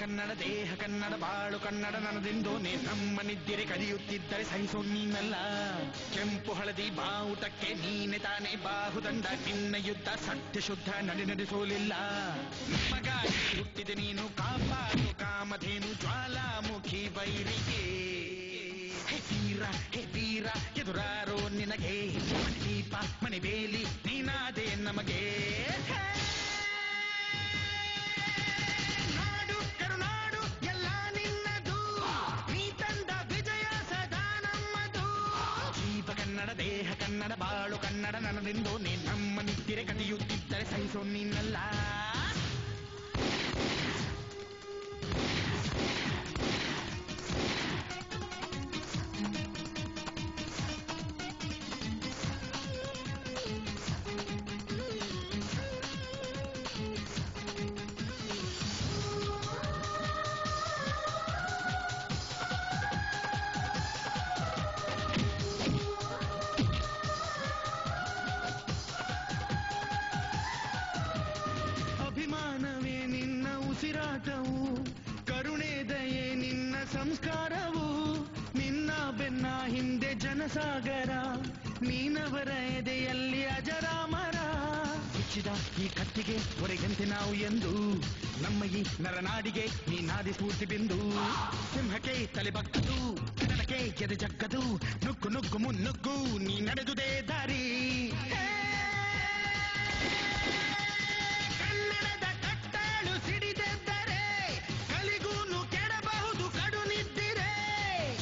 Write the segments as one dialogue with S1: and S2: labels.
S1: ಕನ್ನಡ ದೇಹ ಕನ್ನಡ ಬಾಳು ಕನ್ನಡ ನನ್ನದೆಂದು ನಮ್ಮ ನಿದ್ದಿರೆ ಕದಿಯುತ್ತಿದ್ದರೆ ಸಹಿಸೋ ನೀನಲ್ಲ. ಕೆಂಪು ಹಳದಿ ಬಾವುಟಕ್ಕೆ ನೀನೆ ತಾನೇ ಬಾಹುದಂಡ, ನಿನ್ನ ಯುದ್ಧ ಸತ್ಯ ಶುದ್ಧ ನಡೆಸೋಲಿಲ್ಲ. ನಮಗಾಗಿ ಹುಟ್ಟಿದೆ ನೀನು ಕಾಪಾಡು ಕಾಮಧೇನು ಜ್ವಾಲಾಮುಖಿ ವೈರಿಗೆ. ಹೇ ವೀರ ಎದುರಾರೋ ನಿನಗೆ, ಮನೆ ದೀಪ ಮನೆ ಬೇಲಿ ನೀನಾದೆ ನಮಗೆ. ನಾಡು ಕರುನಾಡು ಎಲ್ಲ ನಿನ್ನದು, ನೀ ತಂದ ವಿಜಯ ಸದಾ ನಮ್ಮದು. ಜೀವ ಕನ್ನಡ ದೇಹ ಕನ್ನಡ ಬಾಳು ಕನ್ನಡ ನನ್ನದೆಂದು ನಮ್ಮ ನಿದ್ದಿರೆ ಕದಿಯುತ್ತಿದ್ದರೆ ಸಹಿಸೋ ನೀನಲ್ಲ. ಅಭಿಮಾನವೇ ನಿನ್ನ ಉಸಿರಾಟವು, ಕರುಣೆ ದಯೆ ನಿನ್ನ ಸಂಸ್ಕಾರವು. ನಿನ್ನ ಬೆನ್ನ ಹಿಂದೆ ಜನಸಾಗರ, ನೀನವರ ಎದೆಯಲ್ಲಿ ಅಜರಾಮರ. ಬಿಚ್ಚಿದ ಈ ಕತ್ತಿಗೆ ಹೊರಗಂತೆ ನಾವು ಎಂದು, ನಮ್ಮ ಈ ನರನಾಡಿಗೆ ನೀನಾದಿ ಸ್ಫೂರ್ತಿ ಬಿಂದು. ಸಿಂಹಕ್ಕೆ ತಲೆ ಬಗ್ಗದು, ಕನ್ನಡಕ್ಕೆ ಎದೆ ಜಗ್ಗದು, ನುಗ್ಗು ನುಗ್ಗು ಮುನ್ನುಗ್ಗು ನೀ ನಡೆದುದೇ ದಾರಿ. ಕನ್ನಡದ ಕಟ್ಟಾಳು ಸಿಡಿದೆದ್ದರೆ ಕಲಿಗೂನು ಕೆಡಬಹುದು ಕಡು ನಿದ್ದಿರೆ.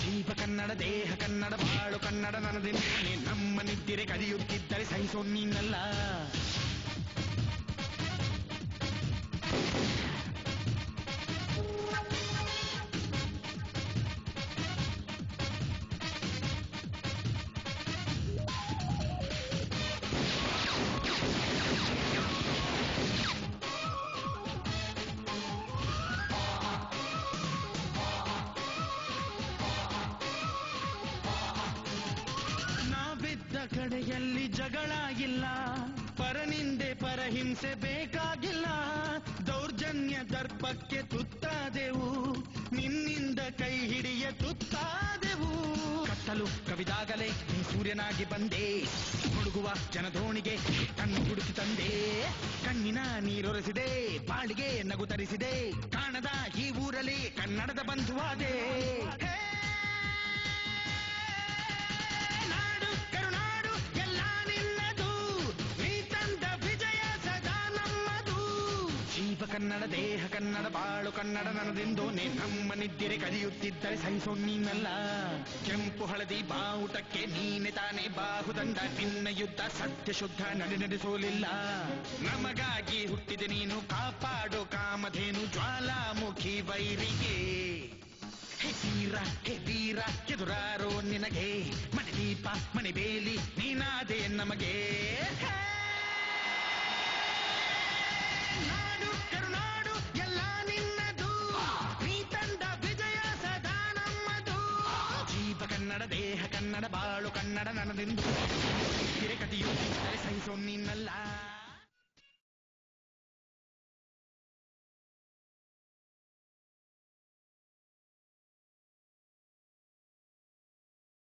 S1: ಜೀವ ಕನ್ನಡ ದೇಹ ಕನ್ನಡ ಬಾಳು ಕನ್ನಡ ನನ್ನದೆಂದು ನಮ್ಮ ನಿದ್ದಿರೆ ಕದಿಯುತ್ತಿದ್ದರೆ ಸಹಿಸೋ ನೀನಲ್ಲ. ಕಡೆಯಲ್ಲಿ ಜಗಳ ಇಲ್ಲ, ಪರನಿಂದೆ ಪರಹಿಂಸೆ ಬೇಕಾಗಿಲ್ಲ. ದೌರ್ಜನ್ಯ ದರ್ಪಕ್ಕೆ ತುತ್ತಾದೆವು, ನಿನ್ನಿಂದ ಕೈ ಹಿಡಿಯ ತುತ್ತಾದೆವು. ಕತ್ತಲು ಕವಿದಾಗಲೇ ನೀ ಸೂರ್ಯನಾಗಿ ಬಂದೆ, ಮುಳುಗುವ ಜನಧೋಣಿಗೆ ಕಣ್ಣು ಹುಡುಕಿ ತಂದೆ. ಕಣ್ಣಿನ ನೀರೊರೆಸಿದೆ, ಬಾಳಿಗೆ ನಗು ತರಿಸಿದೆ, ಕಾಣದ ಈ ಊರಲ್ಲಿ ಕನ್ನಡದ ಬಂಧುವಾದೆ. ಜೀವ ಕನ್ನಡ ದೇಹ ಕನ್ನಡ ಬಾಳು ಕನ್ನಡ ನನ್ನದೆಂದು ನಮ್ಮ ನಿದ್ದಿರೆ ಕದಿಯುತ್ತಿದ್ದರೆ ಸಹಿಸೋ ನೀನಲ್ಲ. ಕೆಂಪು ಹಳದಿ ಬಾವುಟಕ್ಕೆ ನೀನೆ ತಾನೇ ಬಾಹುದಂಡ, ನಿನ್ನ ಯುದ್ಧ ಸತ್ಯ ಶುದ್ಧ ನಡೆಸೋಲಿಲ್ಲ. ನಮಗಾಗಿ ಹುಟ್ಟಿದೆ ನೀನು ಕಾಪಾಡು ಕಾಮಧೇನು ಜ್ವಾಲಾಮುಖಿ ವೈರಿಗೆ. ಹೇ ವೀರ ಎದುರಾರೋ ನಿನಗೆ, ಮನೆ ದೀಪ ಮನೆ ಬೇಲಿ ನೀನಾದೆ ನಮಗೆ. ಕನ್ನಡ ದೇಹ ಕನ್ನಡ ಬಾಳು ಕನ್ನಡ ನನ್ನದೆಂದು ಕದಿಯುತ್ತಿದ್ದರೆ ಸಹಿಸೋ ನೀನಲ್ಲ.